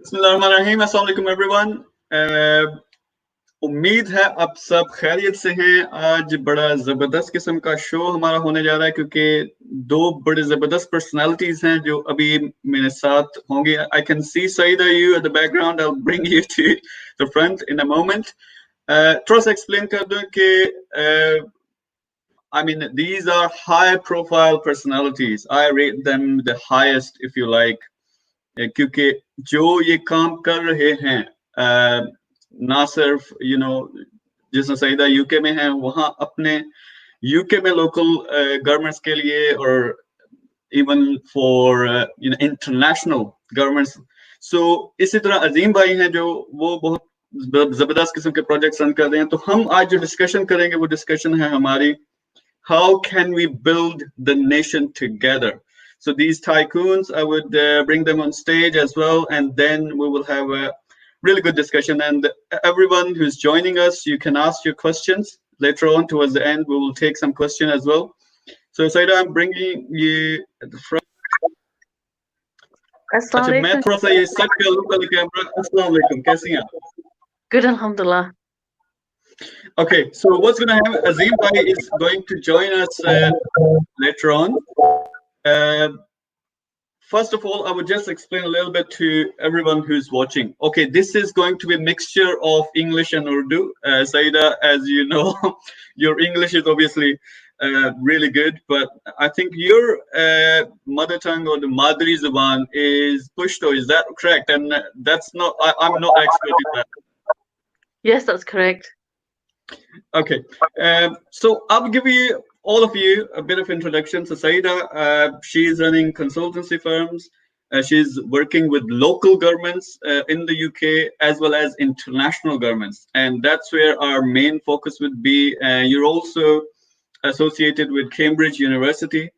बिस्मिल्लाहिर्रहमानिर्रहीम, अस्सलाम वालेकुम एवरीवन। उम्मीद है आप सब खैरियत से हैं। आज बड़ा जबरदस्त किस्म का शो हमारा होने जा रहा है क्योंकि दो बड़े जबरदस्त पर्सनालिटीज हैं जो अभी मेरे साथ होंगे। I can see Saeeda you at the background, I will bring you to the front in a moment. थोड़ा सा एक्सप्लेन कर दूं कि I mean, these are high profile personalities. I rate them the highest, if you like. क्योंकि जो ये काम कर रहे हैं ना सिर्फ जिस सईदा यूके में है वहाँ अपने यूके में लोकल गवर्नमेंट्स के लिए और इवन फॉर इंटरनेशनल गवर्नमेंट्स। सो इसी तरह अजीम भाई हैं जो वो बहुत जबरदस्त किस्म के प्रोजेक्ट्स रन कर रहे हैं। तो हम आज जो डिस्कशन करेंगे वो डिस्कशन है हमारी how can we build the nation together. So these tycoons, I would bring them on stage as well, and then we will have a really good discussion. And everyone who's joining us, you can ask your questions later on. Towards the end, we will take some question as well. So Saeeda, I'm bringing you at the front. अच्छा, मैं थोड़ा सा ये set कर लूं कल camera. अस्सलाम वालेकुम, कैसी हैं आप? Good, alhamdulillah. Okay, so what's going to happen? Azim bhai is going to join us later on. First of all, I would just explain a little bit to everyone who's watching. Okay, this is going to be a mixture of English and Urdu. Saeeda, as you know, your English is obviously really good, but I think your mother tongue or the Madri Zuban is Pushto. Is that correct? And that's not, I'm not expert in that. Yes, that's correct. Okay, so I'll give you all of you a bit of introduction. So Saeeda, she's running consultancy firms. She's working with local governments in the UK as well as international governments, and that's where our main focus would be. You're also associated with Cambridge University,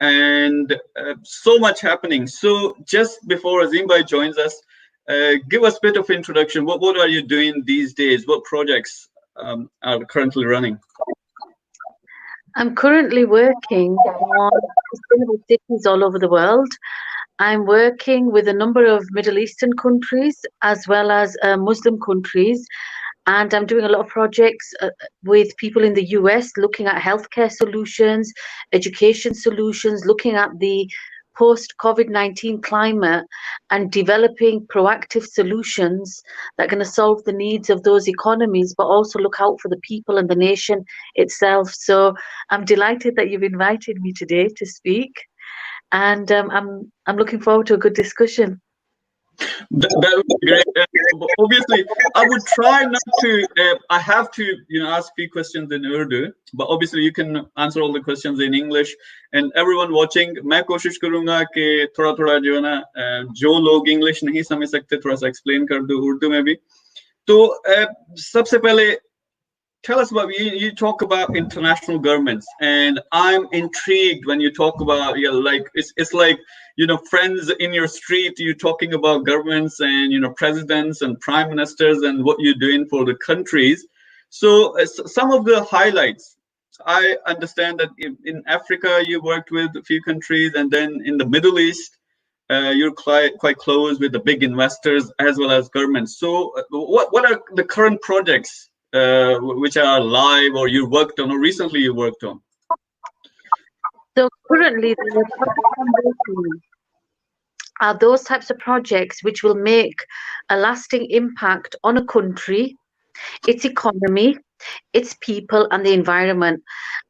and so much happening. So just before Azim bhai joins us, give us a bit of introduction. What are you doing these days? What projects are currently running? I'm currently working on sustainable cities all over the world. I'm working with a number of Middle Eastern countries as well as Muslim countries. And I'm doing a lot of projects with people in the US looking at healthcare solutions, education solutions, looking at the post-COVID-19 climate and developing proactive solutions that are going to solve the needs of those economies, but also look out for the people and the nation itself. So I'm delighted that you've invited me today to speak, and I'm looking forward to a good discussion. That would be great. Obviously, I would try not to. I have to, ask few questions in Urdu, but obviously you can answer all the questions in English. And everyone watching, मैं कोशिश करूँगा कि थोड़ा जो है ना, जो लोग English नहीं समझ सकते थोड़ा सा explain कर दूँ उर्दू में भी। तो सबसे पहले, tell us about you talk about international governments, and I'm intrigued when you talk about like it's like friends in your street, you talking about governments and presidents and prime ministers and what you're doing for the countries. So some of the highlights, I understand that in Africa you worked with a few countries, and then in the Middle East you're quite close with the big investors as well as governments. So what are the current projects which are live or you worked on or recently you worked on? So currently the projects I'm working on are those types of projects which will make a lasting impact on a country, its economy, its people and the environment.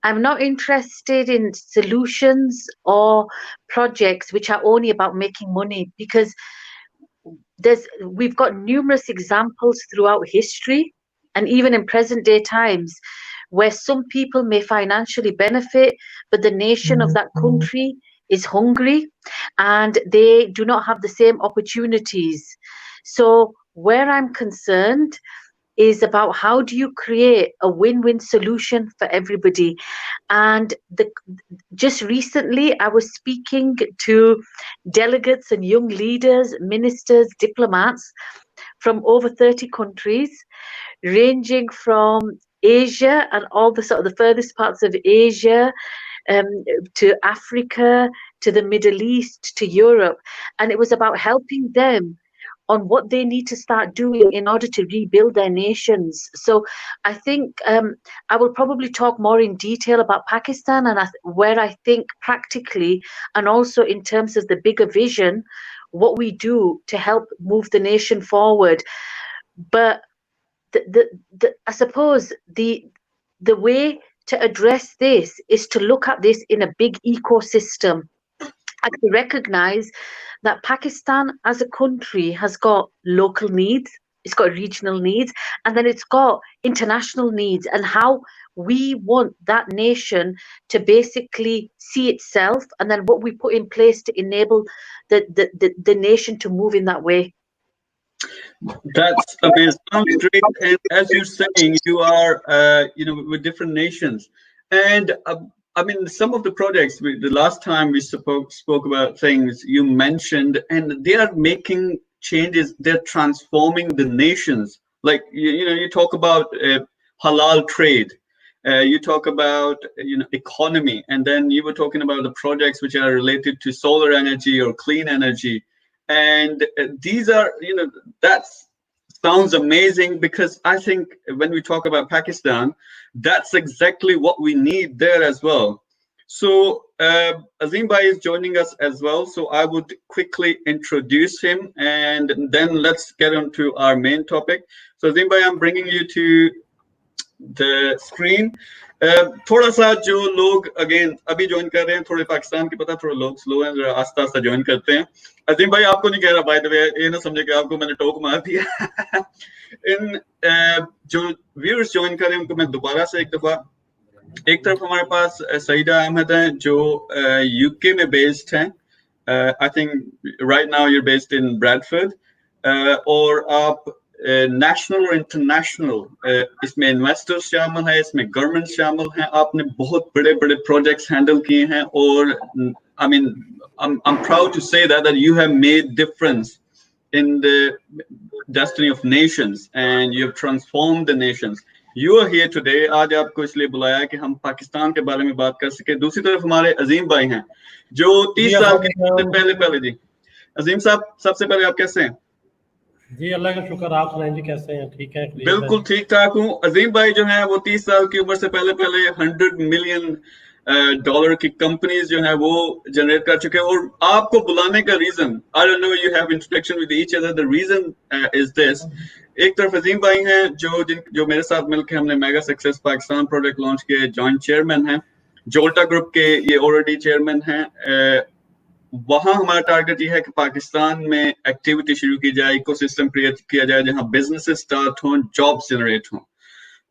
I'm not interested in solutions or projects which are only about making money, because we've got numerous examples throughout history and even in present day times where some people may financially benefit, but the nation of that country is hungry and they do not have the same opportunities. So where I'm concerned is about how do you create a win-win solution for everybody. And just recently I was speaking to delegates and young leaders, ministers, diplomats from over 30 countries, ranging from Asia and all the sort of the furthest parts of Asia, to Africa, to the Middle East, to Europe. And it was about helping them on what they need to start doing in order to rebuild their nations. So I think I will probably talk more in detail about Pakistan and where I think practically and also in terms of the bigger vision, what we do to help move the nation forward. But I suppose the way to address this is to look at this in a big ecosystem and to recognize that Pakistan as a country has got local needs, it's got regional needs, and then it's got international needs, and how we want that nation to basically see itself, and then what we put in place to enable the nation to move in that way. That's amazing. Sounds great. And as you're saying, you are, with different nations. And I mean, some of the projects, the last time we spoke about things you mentioned, and they are making changes. They're transforming the nations. Like, you talk about halal trade. You talk about, economy. And then you were talking about the projects which are related to solar energy or clean energy. And these are, that sounds amazing, because I think when we talk about Pakistan, that's exactly what we need there as well. So Azim Bhai is joining us as well. So I would quickly introduce him and then let's get on to our main topic. So Azim Bhai, I'm bringing you to the screen. थोड़ा सा जो लोग again अभी join कर रहे हैं, थोड़े पाकिस्तान की पता थोड़े लोग स्लो हैं, जरा आस्ता आस्ता ज्वाइन करते हैं. अजीम भाई आपको नहीं कह रहा, बाय द वे ये ना समझे कि आपको मैंने टोक मार दिया. इन जो व्यूअर्स ज्वाइन कर रहे हैं उनको मैं दोबारा से एक दफा, एक तरफ हमारे पास सईदा अहमद हैं जो यूके में बेस्ड हैं. I think right now you are based in Bradford, और आप नेशनल और इंटरनेशनल इसमें इन्वेस्टर्स शामिल हैं, इसमें गवर्नमेंट शामिल हैं. आपने बहुत बड़े बड़े प्रोजेक्ट्स हैंडल किए हैं और I mean I'm proud to say that you have made difference in the destiny of nations and you have transformed the nations. You are here today. आज आपको इसलिए बुलाया कि हम पाकिस्तान के बारे में बात कर सके. दूसरी तरफ हमारे अजीम भाई हैं जो 30 साल के पहले जी. अजीम साहब, सबसे पहले आप कैसे हैं? जी अल्लाह का शुक्र, आप सुनाएं जी कैसे हैं? ठीक है, बिल्कुल ठीक ठाक हूँ. अजीम भाई जो है वो 30 साल की उम्र से पहले 100 मिलियन डॉलर की कंपनीज जो है वो जनरेट कर चुके हैं. और आपको बुलाने का reason, I don't know, you have introduction with each other. The reason is this. एक तरफ अजीम भाई हैं जो मेरे साथ मिलकर हमने mega success Pakistan product launch किए, जॉइंट चेयरमैन हैं. जोल्टा ग्रुप के ये ऑलरेडी चेयरमैन हैं. वहां हमारा टारगेट ये है कि पाकिस्तान में एक्टिविटी शुरू की जाए, इकोसिस्टम क्रिएट किया जाए जहां बिजनेसेस स्टार्ट हों, जॉब्स जनरेट हों.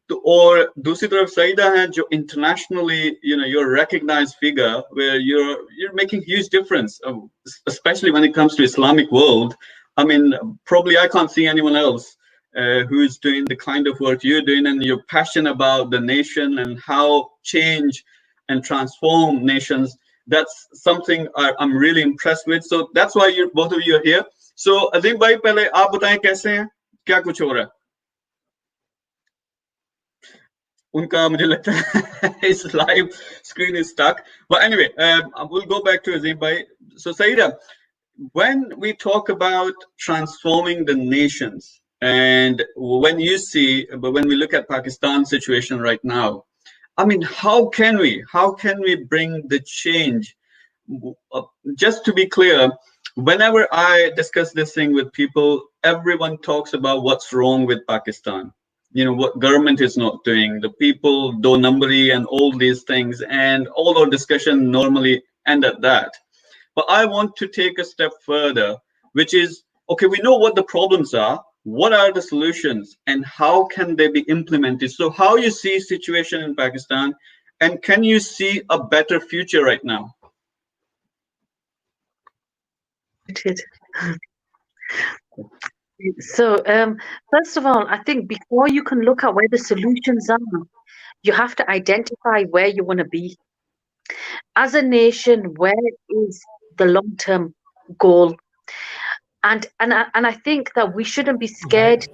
तो और दूसरी तरफ सईदा है जो internationally you're a recognized figure where you're making huge difference, especially when it comes to Islamic world. I mean, probably I can't see anyone else who is doing the kind of work you're doing, and you're passionate about the nation and how change and transform nations. That's something I'm really impressed with. So that's why both of you are here. So Azim bhai, पहले आप बताएं कैसे हैं, क्या कुछ हो रहा है? उनका मुझे लगता है his live screen is stuck. But anyway, we'll go back to Azim bhai. So Saeeda, when we talk about transforming the nations, and when we look at Pakistan's situation right now, I mean, how can we bring the change? Just to be clear, whenever I discuss this thing with people, everyone talks about what's wrong with Pakistan. What government is not doing, the people, do numbering and all these things, and all our discussion normally end at that. But I want to take a step further, which is, okay, we know what the problems are. What are the solutions and how can they be implemented? So how you see situation in Pakistan, and can you see a better future right now? So first of all, I think before you can look at where the solutions are, you have to identify where you want to be. As a nation, where is the long-term goal? And I think that we shouldn't be scared.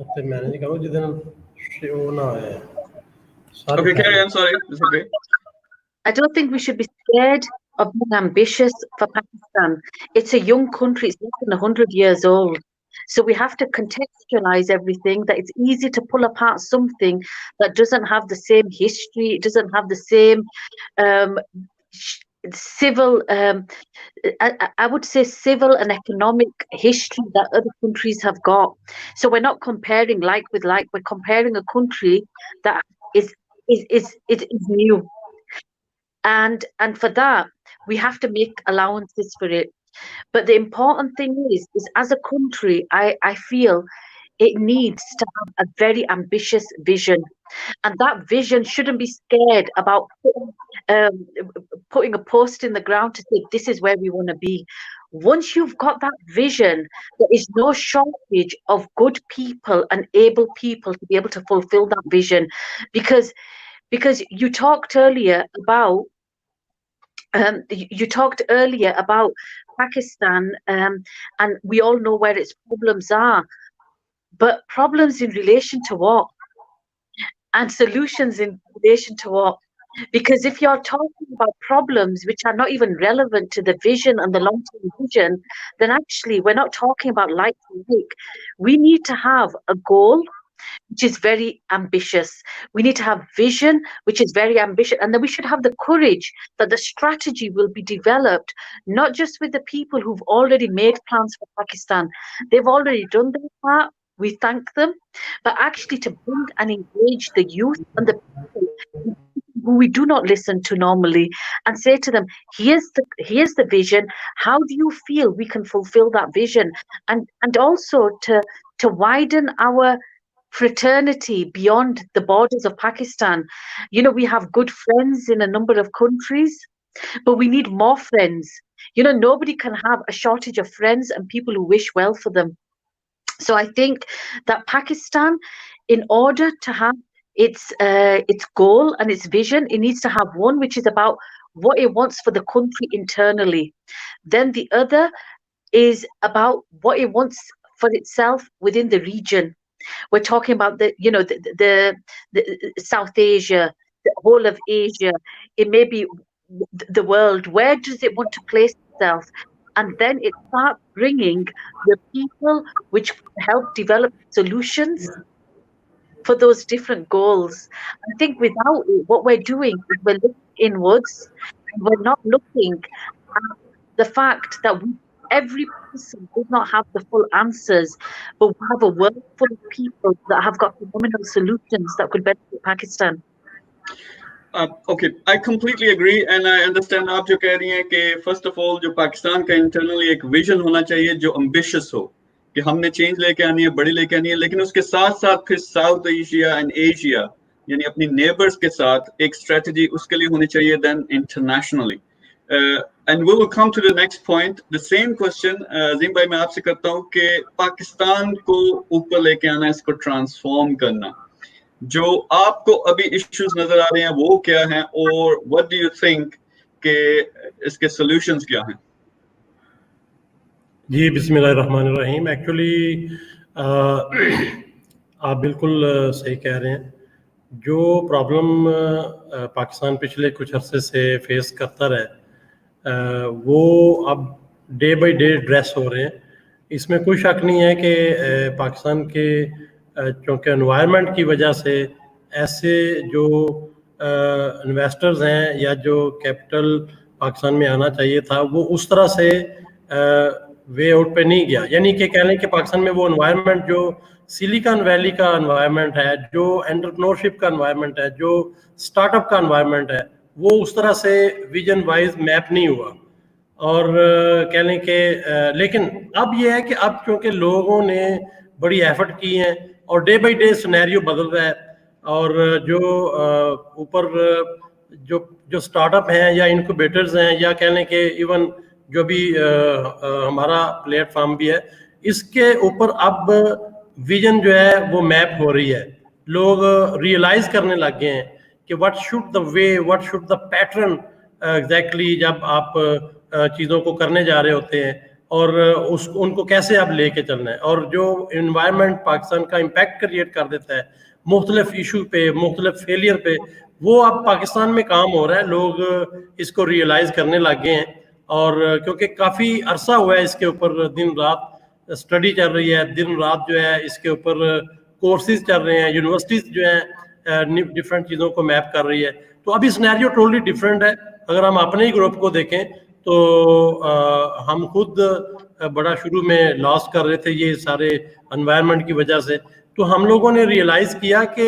Okay, carry on. Sorry, it's okay. I don't think we should be scared of being ambitious for Pakistan. It's a young country. It's less than 100 years old. So we have to contextualize everything, that it's easy to pull apart something that doesn't have the same history, it doesn't have the same um, civil, I would say civil and economic history that other countries have got. So we're not comparing like with like, we're comparing a country that is is new. And for that, we have to make allowances for it. But the important thing is as a country, I feel it needs to have a very ambitious vision. And that vision shouldn't be scared about um, putting a post in the ground to say, this is where we want to be. Once you've got that vision, there is no shortage of good people and able people to be able to fulfill that vision. Because you talked earlier about you talked earlier about Pakistan, and we all know where its problems are. But problems in relation to what? And solutions in relation to what? Because if you're talking about problems which are not even relevant to the vision and the long term vision, then actually we're not talking about like for like. We need to have a goal which is very ambitious. We need to have vision, which is very ambitious. And then we should have the courage that the strategy will be developed, not just with the people who've already made plans for Pakistan. They've already done their part. We thank them. But actually to bring and engage the youth and the people who we do not listen to normally and say to them, here's the vision. How do you feel we can fulfill that vision? And also to widen our fraternity beyond the borders of Pakistan. You know, we have good friends in a number of countries, but we need more friends. You know, nobody can have a shortage of friends and people who wish well for them. So I think that Pakistan, in order to have its goal and its vision, it needs to have one which is about what it wants for the country internally. Then the other is about what it wants for itself within the region. We're talking about the South Asia, the whole of Asia. It may be the world. Where does it want to place itself? And then it starts bringing the people which help develop solutions for those different goals. I think without it, what we're doing is we're looking inwards and we're not looking at the fact that every person does not have the full answers, but we have a world full of people that have got phenomenal solutions that could benefit Pakistan. Okay, I completely agree and I understand आप जो कह रही हैं कि first of all जो पाकिस्तान का internally एक vision होना चाहिए जो ambitious हो कि हमने change लेके आनी है, बड़ी लेके आनी है, लेकिन उसके साथ साथ फिर South Asia and Asia यानी अपनी neighbors के साथ एक strategy उसके लिए होनी चाहिए then internationally. And we will come to the next point. The same question, अजीम भाई मैं आपसे करता हूँ कि पाकिस्तान को ऊपर लेके आना, इसको transform करना, जो आपको अभी इश्यूज नजर आ रहे हैं वो क्या हैं और व्हाट डू यू थिंक कि इसके सॉल्यूशंस क्या हैं? जी बिस्मिल्लाहिर्रहमानिर्रहीम। एक्चुअली आप बिल्कुल सही कह रहे हैं। जो प्रॉब्लम पाकिस्तान पिछले कुछ अरसे से फेस करता रहा वो अब डे बाय डे एड्रेस हो रहे हैं। इसमें कोई शक नहीं है कि पाकिस्तान के चूँकि एनवायरनमेंट की वजह से ऐसे जो इन्वेस्टर्स हैं या जो कैपिटल पाकिस्तान में आना चाहिए था वो उस तरह से वे आउट पे नहीं गया। यानी कि कह लें कि पाकिस्तान में वो एनवायरनमेंट जो सिलिकॉन वैली का एनवायरनमेंट है, जो एंटरप्रेन्योरशिप का एनवायरनमेंट है, जो स्टार्टअप का एनवायरनमेंट है, वो उस तरह से विजन वाइज मैप नहीं हुआ। और कह लें कि लेकिन अब ये है कि अब क्योंकि लोगों ने बड़ी एफर्ट की हैं और डे बाय डे सिनेरियो बदल रहा है और जो ऊपर जो स्टार्टअप हैं या इनक्यूबेटर्स हैं या कह लें कि इवन जो भी हमारा प्लेटफॉर्म भी है, इसके ऊपर अब विजन जो है वो मैप हो रही है। लोग रियलाइज करने लग गए हैं कि what should the way, what should the pattern exactly जब आप चीज़ों को करने जा रहे होते हैं और उनको कैसे आप लेके चलना है। और जो इन्वायरमेंट पाकिस्तान का इम्पैक्ट क्रिएट कर देता है मुख्तलिफ इशू पे, मुख्तलिफ फेलियर पे, वो अब पाकिस्तान में काम हो रहा है। लोग इसको रियलाइज करने लग गए हैं और क्योंकि काफ़ी अरसा हुआ है इसके ऊपर दिन रात स्टडी चल रही है, दिन रात जो है इसके ऊपर कोर्सेज चल रहे हैं, यूनिवर्सिटीज़ जो हैं डिफरेंट चीज़ों को मैप कर रही है. तो अभी सिनेरियो टोटली डिफरेंट है. अगर हम अपने ही ग्रुप को देखें तो हम खुद बड़ा शुरू में लॉस कर रहे थे ये सारे एनवायरनमेंट की वजह से. तो हम लोगों ने रियलाइज़ किया कि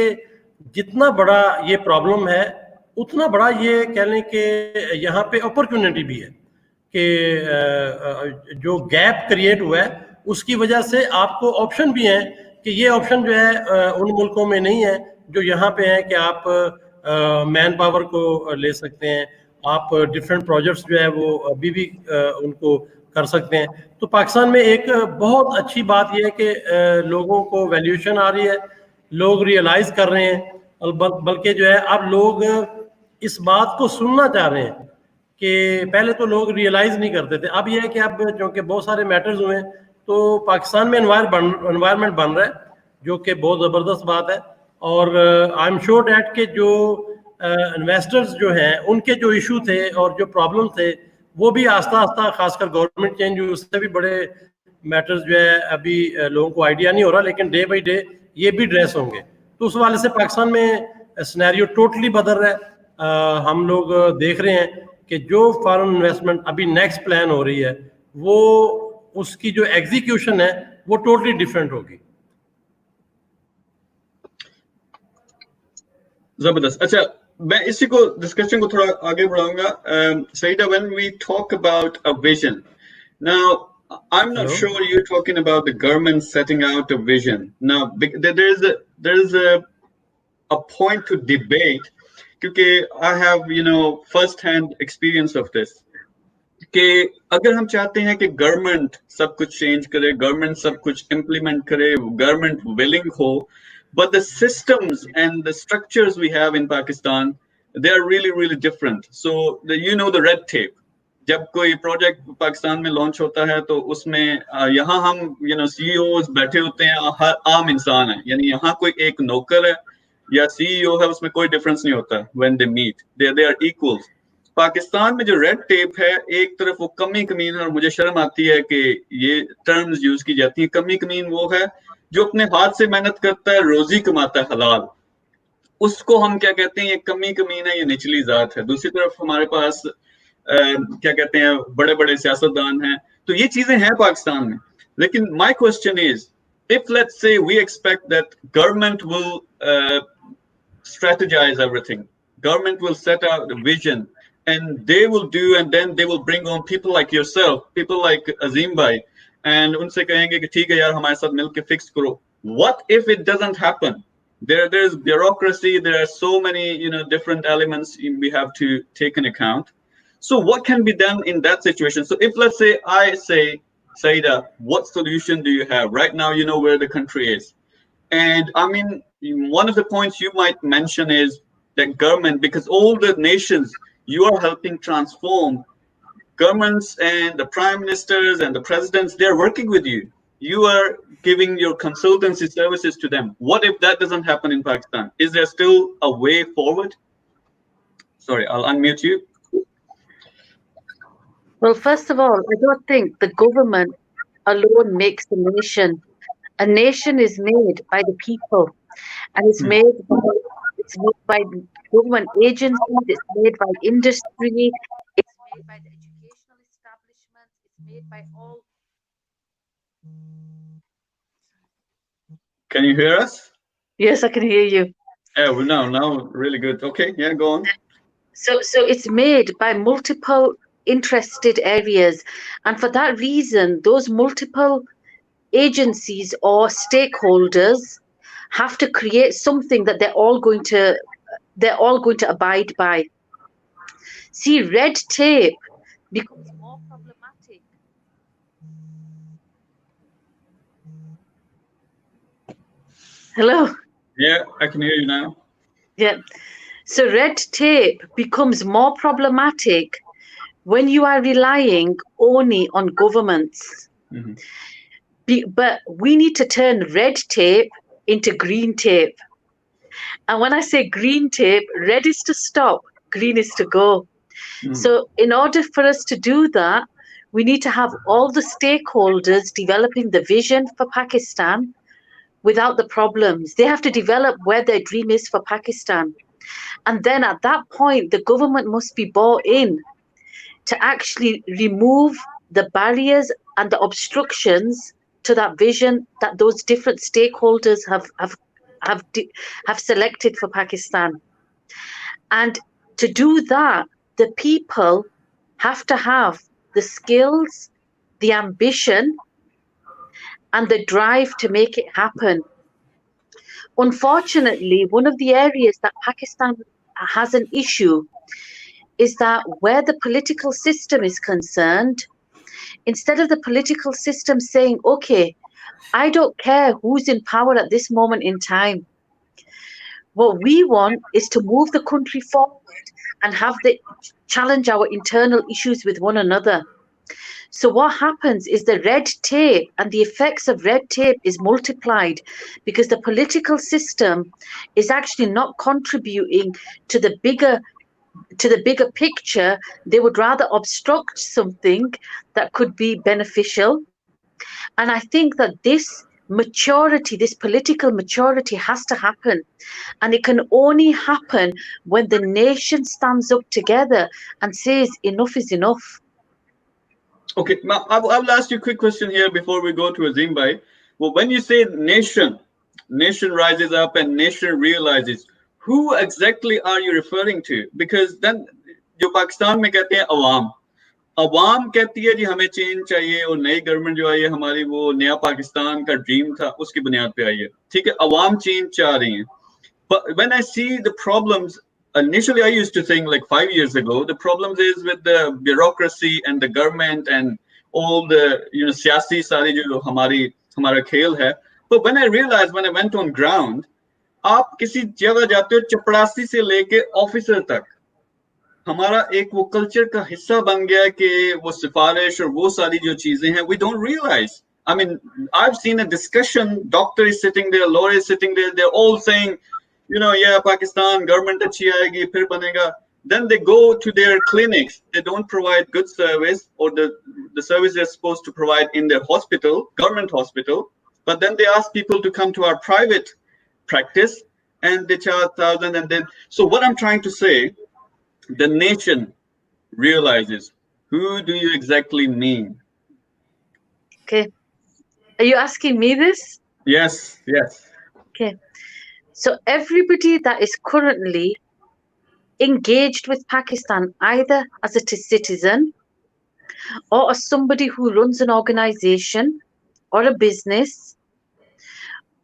जितना बड़ा ये प्रॉब्लम है उतना बड़ा ये कह लें कि यहाँ पे अपॉर्चुनिटी भी है कि जो गैप क्रिएट हुआ है उसकी वजह से आपको ऑप्शन भी हैं कि ये ऑप्शन जो है उन मुल्कों में नहीं है जो यहाँ पे है कि आप मैन पावर को ले सकते हैं, आप डिफरेंट प्रोजेक्ट्स जो है वो अभी भी उनको कर सकते हैं. तो पाकिस्तान में एक बहुत अच्छी बात यह है कि लोगों को वैल्यूएशन आ रही है, लोग रियलाइज़ कर रहे हैं, और बल्कि जो है अब लोग इस बात को सुनना चाह रहे हैं कि पहले तो लोग रियलाइज़ नहीं करते थे. अब यह है कि अब क्योंकि बहुत सारे मैटर्स हुए हैं तो पाकिस्तान में एनवायरनमेंट बन रहा है जो कि बहुत ज़बरदस्त बात है. और आई एम श्योर डैट के जो इन्वेस्टर्स जो हैं उनके जो इशू थे और जो प्रॉब्लम थे वो भी आस्ता आस्ता, खासकर गवर्नमेंट चेंज हुई उससे भी बड़े मैटर्स जो है अभी लोगों को आइडिया नहीं हो रहा, लेकिन डे बाई डे ये भी ड्रेस होंगे. तो उस वाले से पाकिस्तान में सिनेरियो टोटली बदल रहा है. हम लोग देख रहे हैं कि जो फॉरेन इन्वेस्टमेंट अभी नेक्स्ट प्लान हो रही है वो उसकी जो एग्जीक्यूशन है वो टोटली डिफरेंट होगी. जबरदस्त. अच्छा, मैं इसी को डिस्कशन को थोड़ा आगे बढ़ाऊंगा. Saeeda, when we talk about a vision, now I'm not sure you're talking about the government setting out a vision. Now there is a point to debate, क्योंकि I have first hand experience of this. कि अगर हम चाहते हैं कि government सब कुछ change करे, गवर्नमेंट सब कुछ इम्प्लीमेंट करे, गवर्नमेंट विलिंग हो, but the systems and the structures we have in Pakistan, they are really different. So the red tape. जब कोई प्रोजेक्ट पाकिस्तान में लॉन्च होता है तो उसमें यहाँ हम CEOs बैठे होते हैं, हर आम इंसान है, यानी यहाँ कोई एक नौकर है या CEO है, उसमें कोई डिफरेंस नहीं होता. when they meet they are equals. Pakistan में जो रेड टेप है, एक तरफ वो कमी कमीन, और मुझे शर्म आती है कि ये टर्म्स यूज की जाती है. कमी कमीन वो है जो अपने हाथ से मेहनत करता है, रोजी कमाता है हलाल, उसको हम क्या कहते हैं, ये कमी कमीन है, ये निचली जात है. दूसरी तरफ हमारे पास क्या कहते हैं, बड़े बड़े सियासतदान हैं. तो ये चीजें हैं पाकिस्तान में. लेकिन my question is, if let's say we expect that government will strategize everything, government will set out a vision, and they will do, and then they will bring on people like yourself, people like Azim bhai, and उनसे कहेंगे कि ठीक है यार हमारे साथ मिलके fix करो. What if it doesn't happen? There's bureaucracy, there are so many different elements we have to take in account. So what can be done in that situation? So if let's say I say, Saeeda, what solution do you have right now? You know where the country is, and I mean one of the points you might mention is that government, because all the nations you are helping transform, governments and the prime ministers and the presidents, they're working with you. You are giving your consultancy services to them. What if that doesn't happen in Pakistan? Is there still a way forward? Sorry, I'll unmute you. Well, first of all, I don't think the government alone makes a nation. A nation is made by the people, and it's made by government agencies, it's made by industry, it's made by the educational establishments, it's made by all. Can you hear us? Yes, I can hear you. Yeah, well, now really good. Okay, yeah, go on. So it's made by multiple interested areas, and for that reason, those multiple agencies or stakeholders have to create something that they're all going to abide by. See, red tape becomes more problematic. Hello? Yeah, I can hear you now. Yeah. So red tape becomes more problematic when you are relying only on governments. But we need to turn red tape into green tape. And when I say green tape, red is to stop, green is to go. So in order for us to do that, We need to have all the stakeholders developing the vision for Pakistan without the problems. They have to develop where their dream is for Pakistan. And then at that point, the government must be bought in to actually remove the barriers and the obstructions to that vision that those different stakeholders have selected for Pakistan. And to do that, the people have to have the skills, the ambition, and the drive to make it happen. Unfortunately, one of the areas that Pakistan has an issue is that where the political system is concerned, instead of the political system saying, okay, I don't care who's in power at this moment in time, what we want is to move the country forward and challenge our internal issues with one another. So what happens is the red tape and the effects of red tape is multiplied because the political system is actually not contributing to the bigger picture. They would rather obstruct something that could be beneficial. And I think that this political maturity has to happen. And it can only happen when the nation stands up together and says enough is enough. Okay, now I will ask you a quick question here before we go to Azim bhai. Well, when you say nation rises up and nation realizes, who exactly are you referring to? Because then जो पाकिस्तान में कहते हैं अवाम कहती है जी हमें change चाहिए और नई गवर्नमेंट जो आई है हमारी वो नया पाकिस्तान का ड्रीम था उसकी बुनियाद पे आई है ठीक है अवाम चेंज चाह रही हैं but when I see the problems initially I used to think like 5 years ago the problems is with the bureaucracy and the government and all the सियासी सारी जो हमारा खेल है but when I realized when I went on ground आप किसी जगह जाते हो चपड़ासी से लेके ऑफिसर तक हमारा एक वो कल्चर का हिस्सा बन गया कि वो सिफारिश और वो सारी जो चीजें हैं we don't realize. I mean, I've seen a discussion, doctor is sitting there, lawyer is sitting there, they're all saying, yeah, Pakistan, government अच्छी आएगी, फिर बनेगा. Then they go to their clinics, they don't provide good service or the service they're supposed to provide in their hospital, government hospital, but then they ask people to come to our private practice and they charge 1,000 and then, so what I'm trying to say, the nation realizes who do you exactly mean? Okay. Are you asking me this? Yes. Okay. So everybody that is currently engaged with Pakistan, either as a citizen or as somebody who runs an organization or a business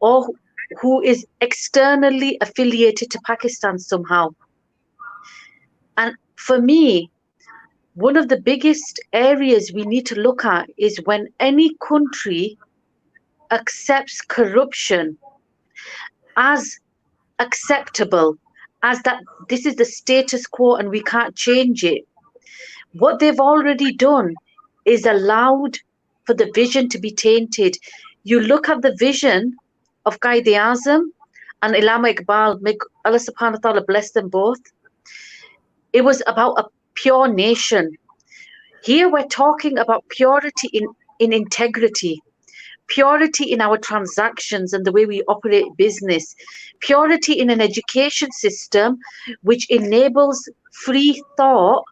or who is externally affiliated to Pakistan somehow. And for me, one of the biggest areas we need to look at is when any country accepts corruption as acceptable, as that this is the status quo and we can't change it. What they've already done is allowed for the vision to be tainted. You look at the vision of Qaid Azim and Allama Iqbal, may Allah subhanahu wa ta'ala bless them both. It was about a pure nation. Here we're talking about purity in integrity, purity in our transactions and the way we operate business, purity in an education system which enables free thought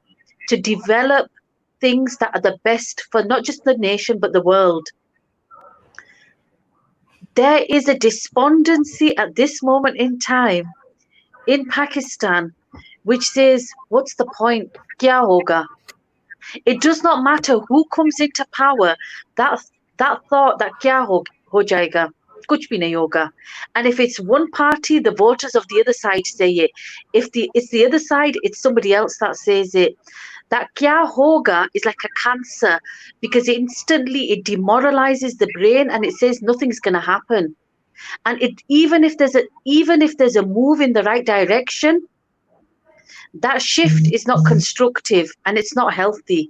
to develop things that are the best for not just the nation but the world. There is a despondency at this moment in time in Pakistan which says, what's the point? Kya hoga? It does not matter who comes into power, that thought that kya ho jayega, kuch bhi nahi hoga. And if it's one party, the voters of the other side say it. If it's the other side, it's somebody else that says it. That kya hoga is like a cancer because instantly it demoralizes the brain and it says nothing's going to happen. And even if there's a move in the right direction, that shift is not constructive and it's not healthy.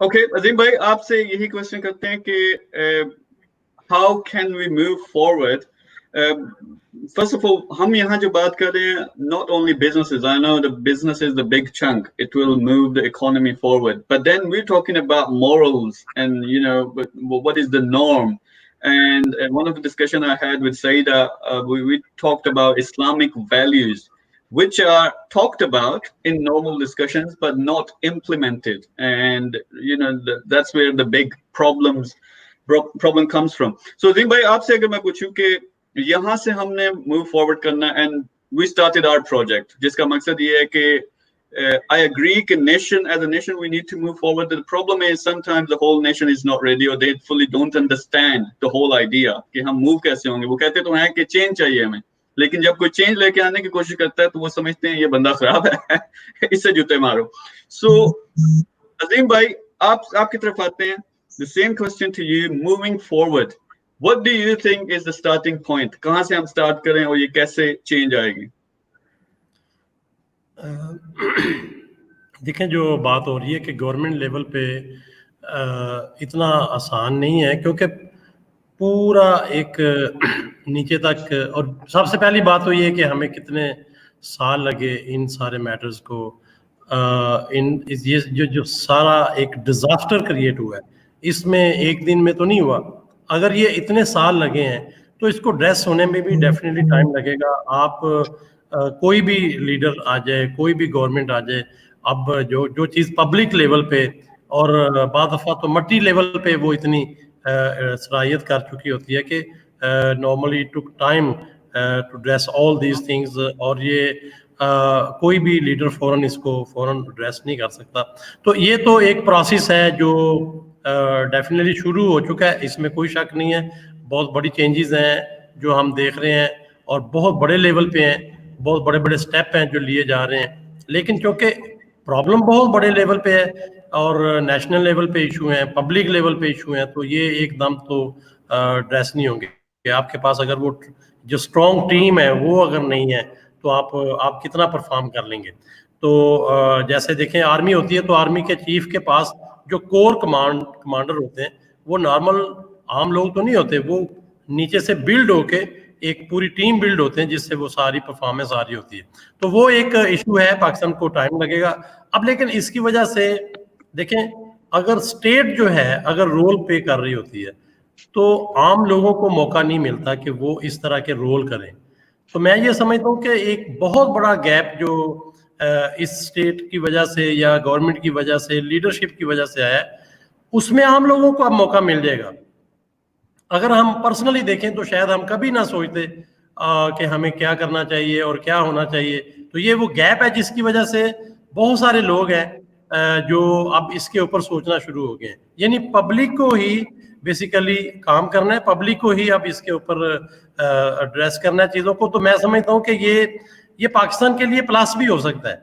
Okay, Azim bhai, आपसे यही question करते हैं कि how can we move forward? first of all, hum yahan jo baat kar rahe hain, not only businesses. I know the business is the big chunk. It will move the economy forward. But then we're talking about morals and, you know, what is the norm. And one of the discussion I had with Saeeda, we talked about Islamic values, which are talked about in normal discussions but not implemented. And, you know, that's where the big problem comes from. So Azim bhai, aapse agar main puchhun कि यहाँ से हमने move forward करना and we started our project जिसका मकसद ये है कि I agree कि nation as a nation we need to move forward. The problem is sometimes the whole nation is not ready or they fully don't understand the whole idea कि हम move कैसे होंगे. वो कहते तो हैं कि चेंज चाहिए हमें, लेकिन जब कोई चेंज लेके आने की कोशिश करता है तो वो समझते हैं ये बंदा खराब है इससे जूते मारो. So अजीम भाई आपकी तरफ आते हैं. The same question to you, moving forward. What do you think is the starting point? कहाँ से हम start करें और ये कैसे change आएगी? देखें, जो बात हो रही है कि गवर्नमेंट लेवल पे इतना आसान नहीं है, क्योंकि पूरा एक नीचे तक, और सबसे पहली बात तो ये है कि हमें कितने साल लगे इन सारे मैटर्स को, ये जो सारा एक डिजास्टर क्रिएट हुआ है, इसमें एक दिन में तो नहीं हुआ. अगर ये इतने साल लगे हैं तो इसको ड्रेस होने में भी डेफिनेटली टाइम लगेगा. आप कोई भी लीडर आ जाए, कोई भी गवर्नमेंट आ जाए, अब जो चीज़ पब्लिक लेवल पे और बाद दफ़ा तो मट्टी लेवल पे वो इतनी सलाहियत कर चुकी होती है कि normally took time to dress all these things, और ये कोई भी लीडर फौरन ड्रेस नहीं कर सकता. तो ये तो एक प्रोसेस है जो डेफिनेटली शुरू हो चुका है, इसमें कोई शक नहीं है. बहुत बड़ी चेंजेस हैं जो हम देख रहे हैं और बहुत बड़े लेवल पे हैं, बहुत बड़े बड़े स्टेप हैं जो लिए जा रहे हैं. लेकिन क्योंकि प्रॉब्लम बहुत बड़े लेवल पे है और नेशनल लेवल पे इशू हैं, पब्लिक लेवल पे इशू हैं, तो ये एकदम तो ड्रेस नहीं होंगे. आपके पास अगर वो जो स्ट्रॉन्ग टीम है वो अगर नहीं है तो आप कितना परफॉर्म कर लेंगे. तो जैसे देखें, आर्मी होती है तो आर्मी के चीफ के पास जो कोर कमांडर होते हैं वो नॉर्मल आम लोग तो नहीं होते, वो नीचे से बिल्ड होके एक पूरी टीम बिल्ड होते हैं जिससे वो सारी परफॉर्मेंस आ रही होती है. तो वो एक इशू है, पाकिस्तान को टाइम लगेगा. अब लेकिन इसकी वजह से देखें, अगर स्टेट जो है अगर रोल प्ले कर रही होती है तो आम लोगों को मौका नहीं मिलता कि वो इस तरह के रोल करें. तो मैं ये समझता हूँ कि एक बहुत बड़ा गैप जो इस स्टेट की वजह से या गवर्नमेंट की वजह से, लीडरशिप की वजह से आया है, उसमें आम लोगों को अब मौका मिल जाएगा. अगर हम पर्सनली देखें तो शायद हम कभी ना सोचते कि हमें क्या करना चाहिए और क्या होना चाहिए. तो ये वो गैप है जिसकी वजह से बहुत सारे लोग हैं जो अब इसके ऊपर सोचना शुरू हो गए हैं. यानी पब्लिक को ही बेसिकली काम करना है, पब्लिक को ही अब इसके ऊपर एड्रेस करना है चीज़ों को. तो मैं समझता हूँ कि ये पाकिस्तान के लिए प्लस भी हो सकता है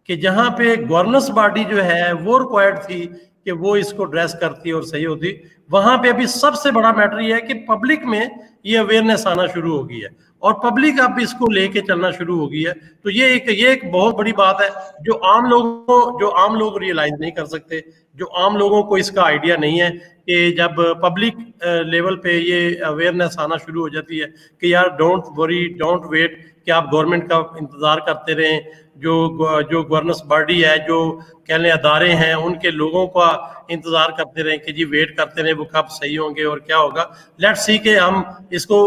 कि जहाँ पे गवर्नेंस बॉडी जो है वो रिक्वायर्ड थी कि वो इसको ड्रेस करती और सही होती, वहां पे अभी सबसे बड़ा मैटर ये है कि पब्लिक में ये अवेयरनेस आना शुरू हो गई है और पब्लिक अब इसको लेके चलना शुरू हो गई है. तो ये एक बहुत बड़ी बात है जो आम लोग रियलाइज नहीं कर सकते, जो आम लोगों को इसका आइडिया नहीं है कि जब पब्लिक लेवल पे ये अवेयरनेस आना शुरू हो जाती है कि यार डोंट वरी, डोंट वेट कि आप गवर्नमेंट का इंतजार करते रहें. जो गवर्नेंस बॉडी है, जो कहने अदारे हैं, उनके लोगों का इंतजार करते रहें कि जी वेट करते रहें वो कब सही होंगे और क्या होगा. लेट्स सी कि हम इसको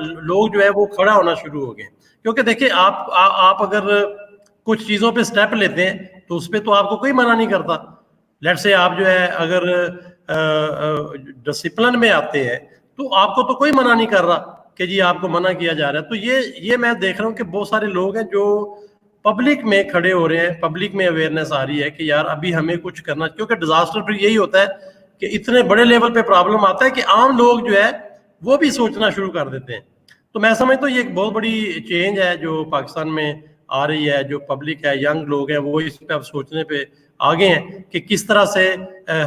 लोग जो है वो खड़ा होना शुरू हो गए. क्योंकि देखिए आप अगर कुछ चीज़ों पे स्टेप लेते हैं तो उस पर तो आपको कोई मना नहीं करता. लेट्स से आप जो है अगर डिसिप्लिन में आते हैं तो आपको तो कोई मना नहीं कर रहा कि जी आपको मना किया जा रहा है. तो ये मैं देख रहा हूँ कि बहुत सारे लोग हैं जो पब्लिक में खड़े हो रहे हैं, पब्लिक में अवेयरनेस आ रही है कि यार अभी हमें कुछ करना, क्योंकि डिजास्टर फिर यही होता है कि इतने बड़े लेवल पे प्रॉब्लम आता है कि आम लोग जो है वो भी सोचना शुरू कर देते हैं. तो मैं समझता हूँ ये एक बहुत बड़ी चेंज है जो पाकिस्तान में आ रही है. जो पब्लिक है, यंग लोग हैं, वो इस पे अब सोचने पे आगे हैं कि किस तरह से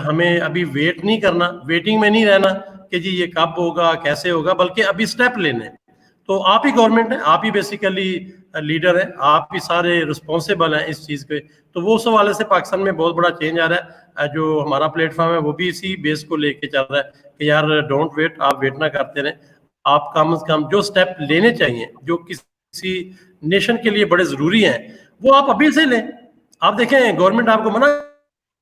हमें अभी वेट नहीं करना, वेटिंग में नहीं रहना कि जी ये कब होगा, कैसे होगा, बल्कि अभी स्टेप लेने. तो आप ही गवर्नमेंट है, आप ही बेसिकली लीडर है, आप ही सारे रिस्पॉन्सिबल हैं इस चीज़ पे. तो वो उस हवाले से पाकिस्तान में बहुत बड़ा चेंज आ रहा है. जो हमारा प्लेटफॉर्म है वो भी इसी बेस को लेके चल रहा है कि यार डोंट वेट, आप वेट ना करते रहें, आप कम से कम जो स्टेप लेने चाहिए, जो किसी नेशन के लिए बड़े ज़रूरी हैं, वो आप अभी से लें। आप देखें गवर्नमेंट आपको मना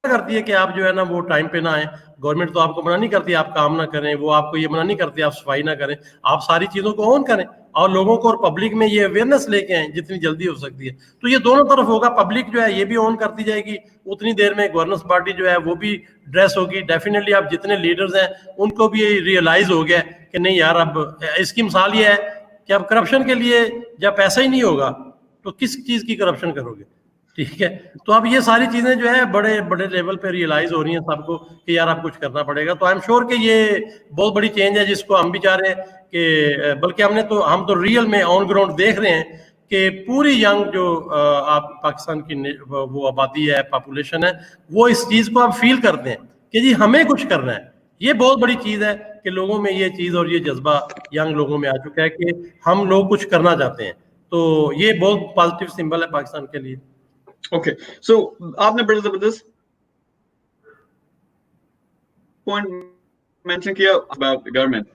करती है कि आप जो है ना वो टाइम पे ना आए, गवर्नमेंट तो आपको मना नहीं करती आप काम ना करें, वो आपको ये मना नहीं करती आप सफाई ना करें, आप सारी चीज़ों को ऑन करें और लोगों को और पब्लिक में ये अवेयरनेस लेके आए जितनी जल्दी हो सकती है। तो ये दोनों तरफ होगा, पब्लिक जो है ये भी ऑन करती जाएगी, उतनी देर में गवर्नेंस पार्टी जो है वो भी ड्रेस होगी। डेफिनेटली आप जितने लीडर्स हैं उनको भी ये रियलाइज हो गया कि नहीं यार, अब इसकी मिसाल ये है कि अब करप्शन के लिए जब पैसा ही नहीं होगा तो किस चीज़ की करप्शन करोगे, ठीक है। तो अब ये सारी चीजें जो है बड़े बड़े लेवल पे रियलाइज हो रही हैं सबको कि यार अब कुछ करना पड़ेगा। तो आई एम श्योर कि ये बहुत बड़ी चेंज है जिसको हम भी चाह रहे हैं कि बल्कि हम तो रियल में ऑन ग्राउंड देख रहे हैं कि पूरी यंग जो आप पाकिस्तान की वो आबादी है, पॉपुलेशन है, वो इस चीज को अब फील करते हैं कि जी हमें कुछ करना है। ये बहुत बड़ी चीज है कि लोगों में ये चीज और ये जज्बा यंग लोगों में आ चुका है कि हम लोग कुछ करना चाहते हैं। तो ये बहुत पॉजिटिव सिंबल है पाकिस्तान के लिए। Okay, so आपने बड़े जबरदस्त point mention किया about the government.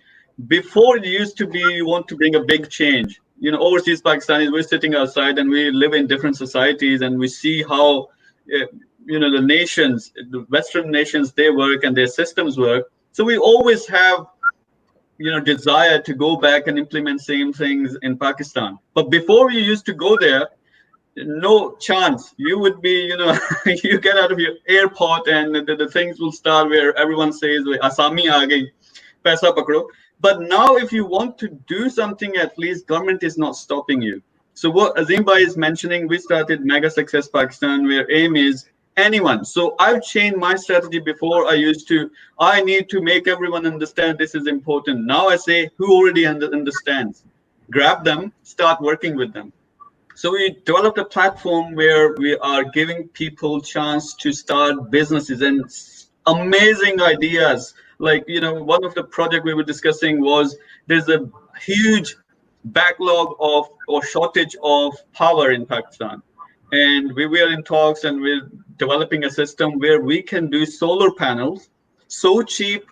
Before it used to be, you want to bring a big change. You know, overseas Pakistanis, we're sitting outside and we live in different societies and we see how, you know, the nations, the Western nations, they work and their systems work. So we always have, you know, desire to go back and implement same things in Pakistan. But before you used to go there, no chance. You would be, you know, you get out of your airport and the things will start where everyone says, Asami aa gayi, paisa pakdo. But now if you want to do something, at least government is not stopping you. So what Azim Bhai is mentioning, we started Mega Success Pakistan, where aim is anyone. So I've changed my strategy. Before I need to make everyone understand this is important. Now I say, who already understands? Grab them, start working with them. So we developed a platform where we are giving people chance to start businesses and amazing ideas. Like, you know, one of the project we were discussing was there's a huge backlog of or shortage of power in Pakistan. And we were in talks and we're developing a system where we can do solar panels so cheap.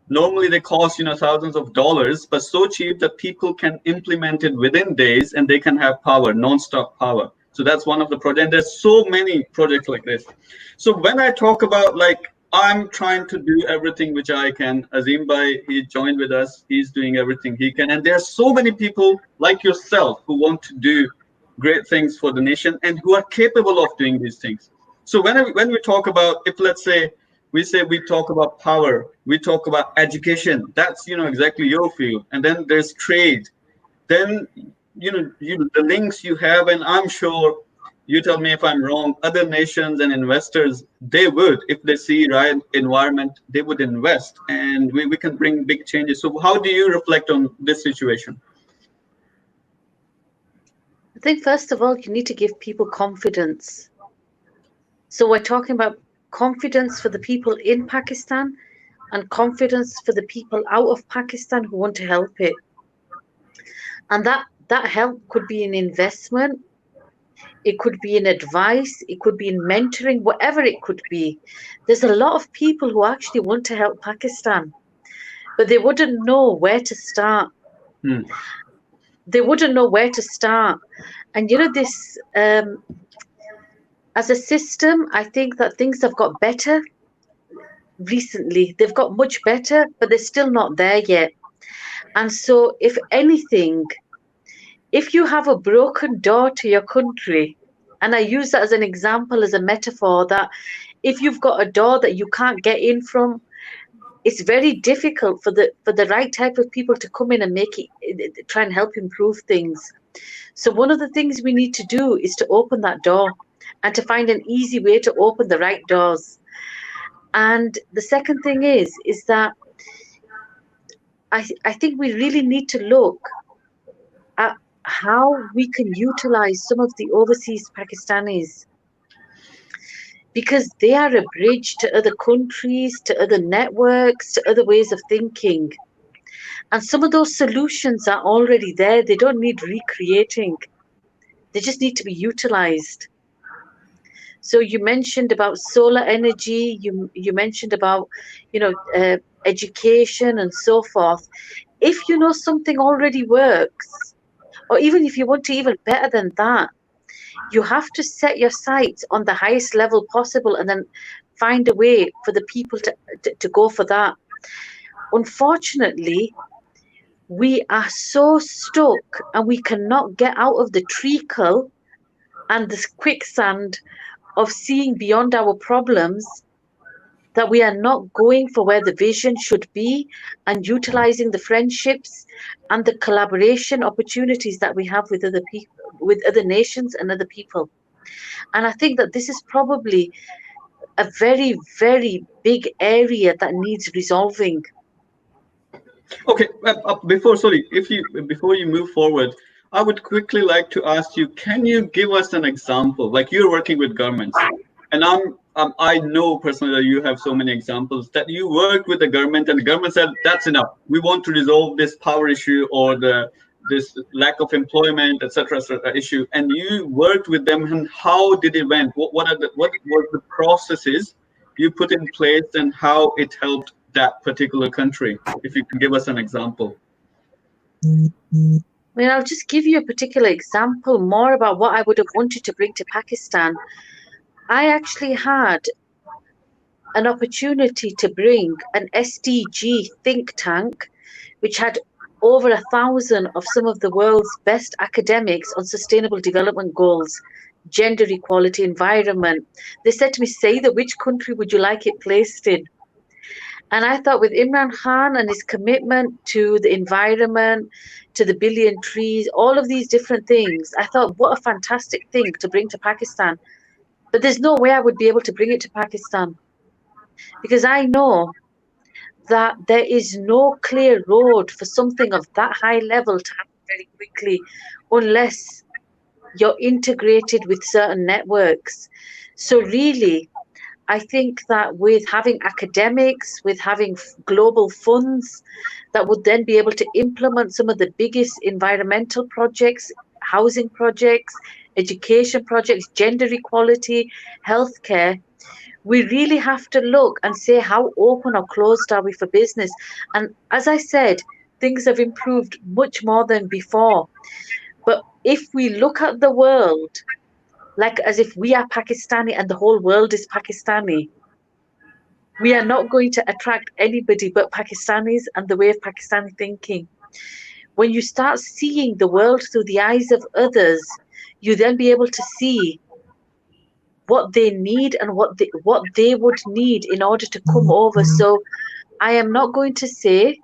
Normally they cost, you know, thousands of dollars, but so cheap that people can implement it within days and they can have power, non-stop power. So that's one of the projects. And there's so many projects like this. So when I talk about, like, I'm trying to do everything which I can. Azim Bhai, he joined with us. He's doing everything he can. And there are so many people like yourself who want to do great things for the nation and who are capable of doing these things. So when we talk about, if let's say we talk about power, we talk about education, that's, you know, exactly your field. And then there's trade. Then, you know, the links you have, and I'm sure, you tell me if I'm wrong, other nations and investors, they would, if they see right environment, they would invest, and we can bring big changes. So how do you reflect on this situation? I think first of all, you need to give people confidence. So we're talking about confidence for the people in Pakistan and confidence for the people out of Pakistan who want to help it. And that help could be in investment, it could be in advice, it could be in mentoring, whatever it could be. There's a lot of people who actually want to help Pakistan, but they wouldn't know where to start. They wouldn't know where to start. And you know, this as a system, I think that things have got better recently. They've got much better, but they're still not there yet. And so, if anything, if you have a broken door to your country, and I use that as an example, as a metaphor, that if you've got a door that you can't get in from, it's very difficult for the right type of people to come in and make it, try and help improve things. So one of the things we need to do is to open that door and to find an easy way to open the right doors. And the second thing is that I think we really need to look at how we can utilize some of the overseas Pakistanis, because they are a bridge to other countries, to other networks, to other ways of thinking. And some of those solutions are already there. They don't need recreating. They just need to be utilized. So you mentioned about solar energy, you mentioned about, you know, education and so forth. if you know something already works, or even if you want to even better than that, you have to set your sights on the highest level possible and then find a way for the people to go for that. Unfortunately, we are so stuck and we cannot get out of the treacle and the quicksand of seeing beyond our problems, that we are not going for where the vision should be and utilizing the friendships and the collaboration opportunities that we have with other people, with other nations and other people. And I think that this is probably a very, very big area that needs resolving. Okay, before you move forward, I would quickly like to ask you: can you give us an example? Like, you're working with governments, and I know personally that you have so many examples that you worked with the government, and the government said that's enough. We want to resolve this power issue or this lack of employment, etc., issue, and you worked with them. And how did it went? What were the processes you put in place, and how it helped that particular country? If you can give us an example. I mean, I'll just give you a particular example more about what I would have wanted to bring to Pakistan. I actually had an opportunity to bring an SDG think tank, which had over 1,000 of some of the world's best academics on sustainable development goals, gender equality, environment. They said to me, Saeeda, which country would you like it placed in? And I thought, with Imran Khan and his commitment to the environment, to the billion trees, all of these different things, I thought, what a fantastic thing to bring to Pakistan. But there's no way I would be able to bring it to Pakistan, because I know that there is no clear road for something of that high level to happen very quickly unless you're integrated with certain networks. So really, I think that with having academics, with having global funds that would then be able to implement some of the biggest environmental projects, housing projects, education projects, gender equality, healthcare, we really have to look and say, how open or closed are we for business? And as I said, things have improved much more than before. But if we look at the world like as if we are Pakistani and the whole world is Pakistani, we are not going to attract anybody but Pakistanis and the way of Pakistani thinking. When you start seeing the world through the eyes of others, you then be able to see what they need and what they would need in order to come over. So I am not going to say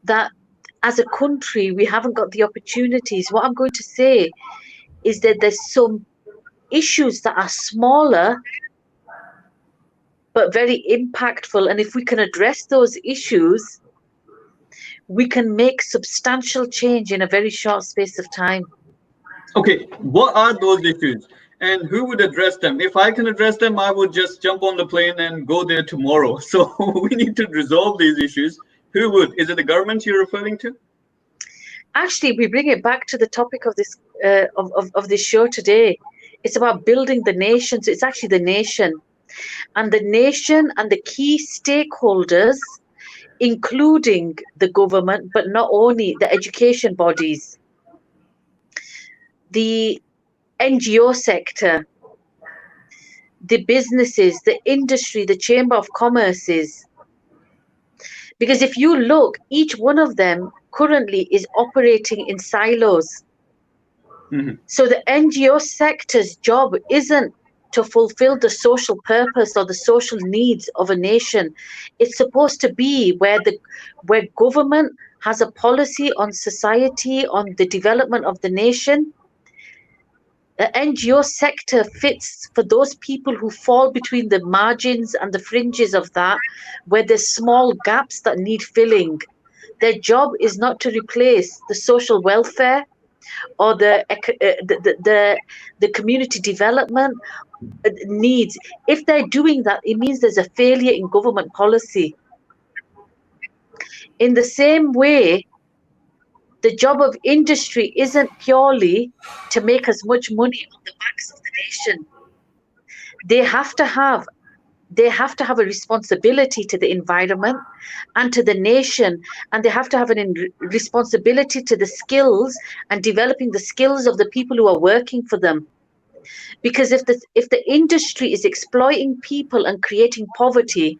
that as a country we haven't got the opportunities. What I'm going to say is that there's some issues that are smaller but very impactful, and if we can address those issues, we can make substantial change in a very short space of time. Okay, what are those issues, and who would address them? If I can address them, I would just jump on the plane and go there tomorrow. So we need to resolve these issues. Who would? Is it the government you're referring to? Actually, we bring it back to the topic of this of this show today. It's about building the nation. So it's actually the nation, and the nation and the key stakeholders, including the government, but not only the education bodies, the NGO sector, the businesses, the industry, the chamber of commerces. Because if you look, each one of them currently is operating in silos. Mm-hmm. So the NGO sector's job isn't to fulfill the social purpose or the social needs of a nation. It's supposed to be where government has a policy on society, on the development of the nation. The NGO sector fits for those people who fall between the margins and the fringes of that, where there's small gaps that need filling. Their job is not to replace the social welfare or the community development needs. If they're doing that, it means there's a failure in government policy. In the same way, the job of industry isn't purely to make as much money on the backs of the nation. They have to have they have to have a responsibility to the environment and to the nation, and they have to have an responsibility to the skills and developing the skills of the people who are working for them. Because if the industry is exploiting people and creating poverty,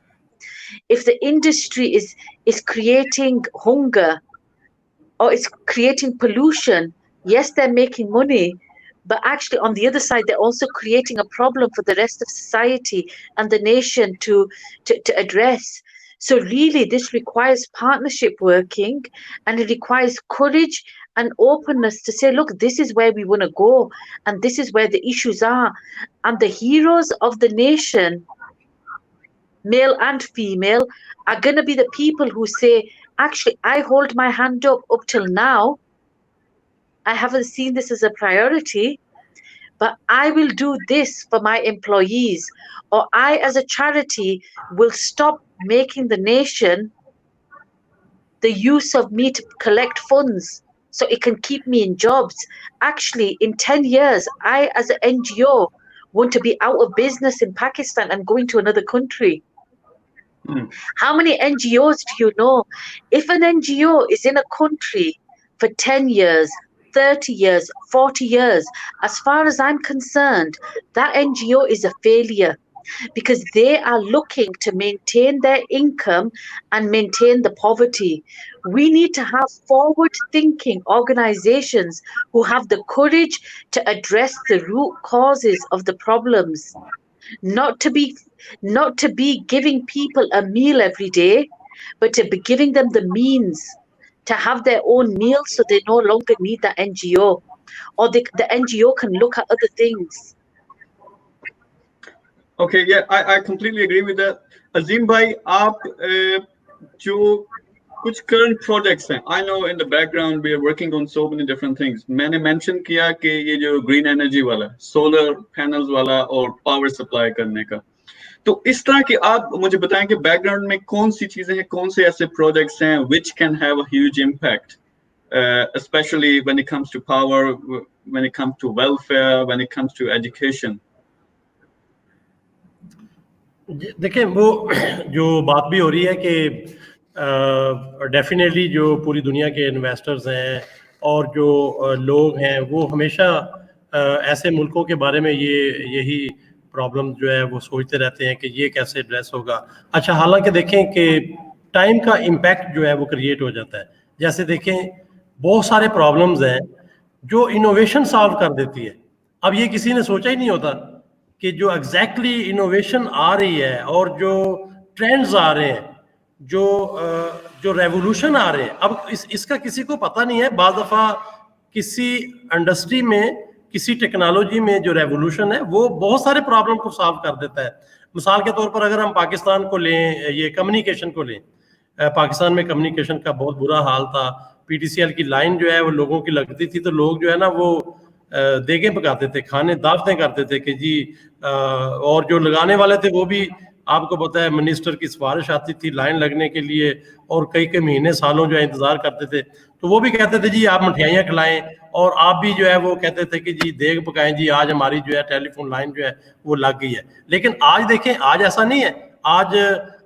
if the industry is creating hunger or it's creating pollution, yes, they're making money, but actually on the other side, they're also creating a problem for the rest of society and the nation to address. So really, this requires partnership working, and it requires courage and openness to say, look, this is where we want to go, and this is where the issues are. And the heroes of the nation, male and female, are going to be the people who say, actually, I hold my hand up till now. I haven't seen this as a priority, but I will do this for my employees, or I, as a charity, will stop making the nation the use of me to collect funds so it can keep me in jobs. Actually, in 10 years, I, as an NGO, want to be out of business in Pakistan and going to another country. How many NGOs do you know? If an NGO is in a country for 10 years, 30 years, 40 years, as far as I'm concerned, that NGO is a failure, because they are looking to maintain their income and maintain the poverty. We need to have forward thinking organizations who have the courage to address the root causes of the problems, not to be giving people a meal every day, but to be giving them the means to have their own meal so they no longer need the NGO, or the NGO can look at other things. Okay, yeah, I completely agree with that. Azim bhai, आप जो कुछ current projects हैं, I know in the background we are working on so many different things. मैंने mention किया कि ये जो green energy वाला, solar panels वाला और power supply करने का. तो इस तरह के आप मुझे बताएं कि background में कौन सी चीजें हैं, कौन से ऐसे projects हैं which can have a huge impact, especially when it comes to power, when it comes to welfare, when it comes to education. देखें, वो जो बात भी हो रही है कि डेफिनेटली जो पूरी दुनिया के इन्वेस्टर्स हैं और जो लोग हैं, वो हमेशा ऐसे मुल्कों के बारे में यही प्रॉब्लम जो है वो सोचते रहते हैं कि ये कैसे एड्रेस होगा. अच्छा, हालांकि देखें कि टाइम का इम्पैक्ट जो है वो क्रिएट हो जाता है. जैसे देखें, बहुत सारे प्रॉब्लम्स हैं जो इनोवेशन सॉल्व कर देती है. अब ये किसी ने सोचा ही नहीं होता कि जो एग्जैक्टली इनोवेशन आ रही है और जो ट्रेंड्स आ रहे हैं, जो रेवोल्यूशन आ रहे हैं, अब इसका किसी को पता नहीं है. बाज़ दफ़ा किसी इंडस्ट्री में, किसी टेक्नोलॉजी में जो रेवोल्यूशन है वो बहुत सारे प्रॉब्लम को सॉल्व कर देता है. मिसाल के तौर पर अगर हम पाकिस्तान को लें, ये कम्युनिकेशन को लें, पाकिस्तान में कम्युनिकेशन का बहुत बुरा हाल था. PTCL की लाइन जो है वो लोगों की लगती थी तो लोग जो है ना वो देगे पकाते थे, खाने दावतें करते थे कि जी, और जो लगाने वाले थे वो भी आपको पता है मिनिस्टर की सिफारिश आती थी लाइन लगने के लिए, और कई कई महीने सालों जो है इंतजार करते थे. तो वो भी कहते थे जी आप मिठाइयाँ खिलाएं, और आप भी जो है वो कहते थे कि जी देग पकाएं, जी आज हमारी जो है टेलीफोन लाइन जो है वो लग गई है. लेकिन आज देखें, आज ऐसा नहीं है. आज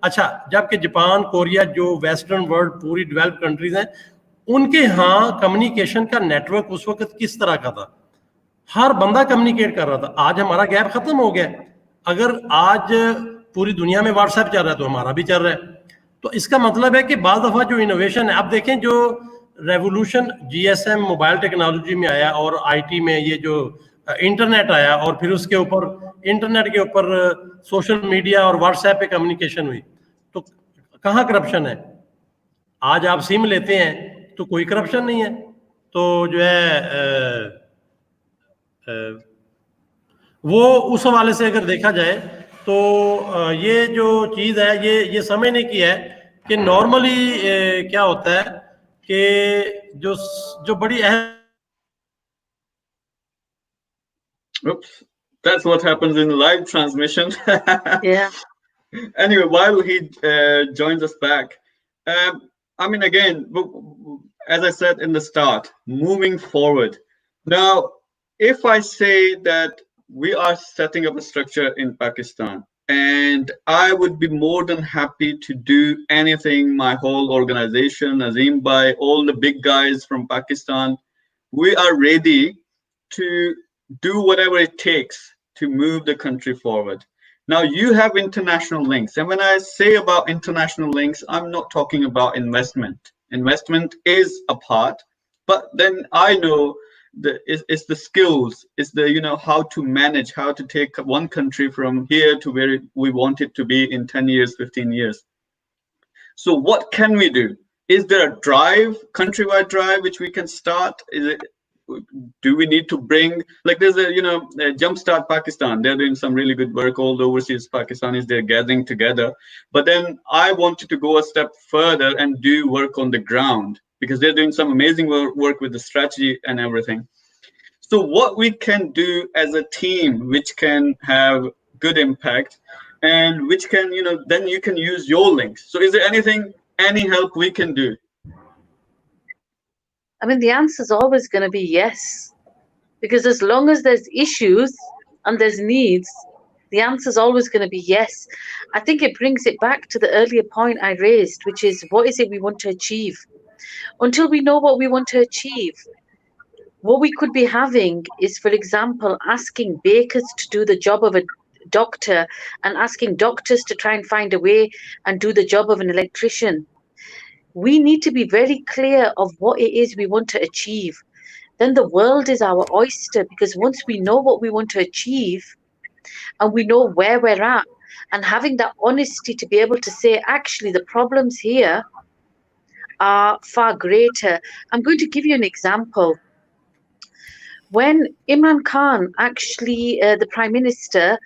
अच्छा, जबकि जापान, कोरिया, जो वेस्टर्न वर्ल्ड पूरी डेवलप्ड कंट्रीज हैं, उनके यहाँ कम्युनिकेशन का नेटवर्क उस वक्त किस तरह का था, हर बंदा कम्युनिकेट कर रहा था. आज हमारा गैप खत्म हो गया. अगर आज पूरी दुनिया में व्हाट्सएप चल रहा है तो हमारा भी चल रहा है. तो इसका मतलब है कि बाज़ दफ़ा जो इनोवेशन है, अब देखें जो रेवोल्यूशन GSM मोबाइल टेक्नोलॉजी में आया और IT में ये जो इंटरनेट आया, और फिर उसके ऊपर इंटरनेट के ऊपर सोशल मीडिया और व्हाट्सएप पे कम्युनिकेशन हुई, तो कहाँ करप्शन है? आज आप सिम लेते हैं तो कोई करप्शन नहीं है. तो जो है वो उस हवाले से अगर देखा जाए तो ये जो चीज़ है ये समझने की है कि नॉर्मली क्या होता है कि जो बड़ी Oops, that's what happens in live transmission. Yeah. Anyway, while he joins us back, I mean, again, as I said in the start, moving forward. Now, if I say that we are setting up a structure in Pakistan, and I would be more than happy to do anything. My whole organization, Azim, by all the big guys from Pakistan, we are ready to do whatever it takes to move the country forward. Now, you have international links. And when I say about international links, I'm not talking about investment. Investment is a part, but then I know it's the skills, it's the, how to manage, how to take one country from here to where we want it to be in 10 years, 15 years. So what can we do? Is there a drive, countrywide drive, which we can start? Do we need to bring, like, there's a Jumpstart Pakistan, they're doing some really good work. All the overseas Pakistanis, they're gathering together. But then I wanted to go a step further and do work on the ground, because they're doing some amazing work with the strategy and everything. So what we can do as a team, which can have good impact, and which can, then you can use your links. So is there any help we can do? I mean, the answer is always going to be yes. Because as long as there's issues and there's needs, the answer is always going to be yes. I think it brings it back to the earlier point I raised, which is, what is it we want to achieve? Until we know what we want to achieve, what we could be having is, for example, asking bakers to do the job of a doctor and asking doctors to try and find a way and do the job of an electrician. We need to be very clear of what it is we want to achieve. Then the world is our oyster, because once we know what we want to achieve and we know where we're at, and having that honesty to be able to say, actually, the problems here are far greater. I'm going to give you an example. When Imran Khan, actually, the Prime Minister,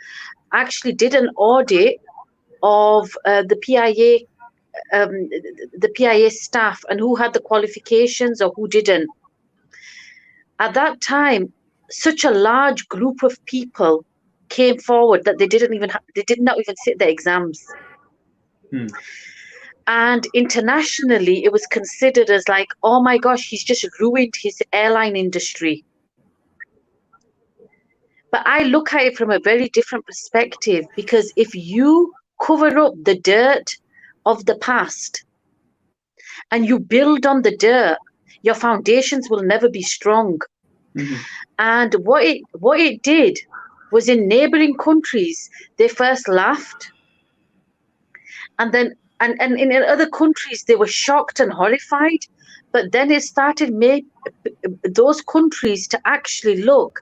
actually did an audit of the PIA staff and who had the qualifications or who didn't. At that time, such a large group of people came forward that they did not even sit the exams. And internationally, it was considered as like, oh my gosh, he's just ruined his airline industry. But I look at it from a very different perspective, because if you cover up the dirt of the past and you build on the dirt, your foundations will never be strong. And what it did was, in neighboring countries, they first laughed, and then and in other countries they were shocked and horrified. But then it started those countries to actually look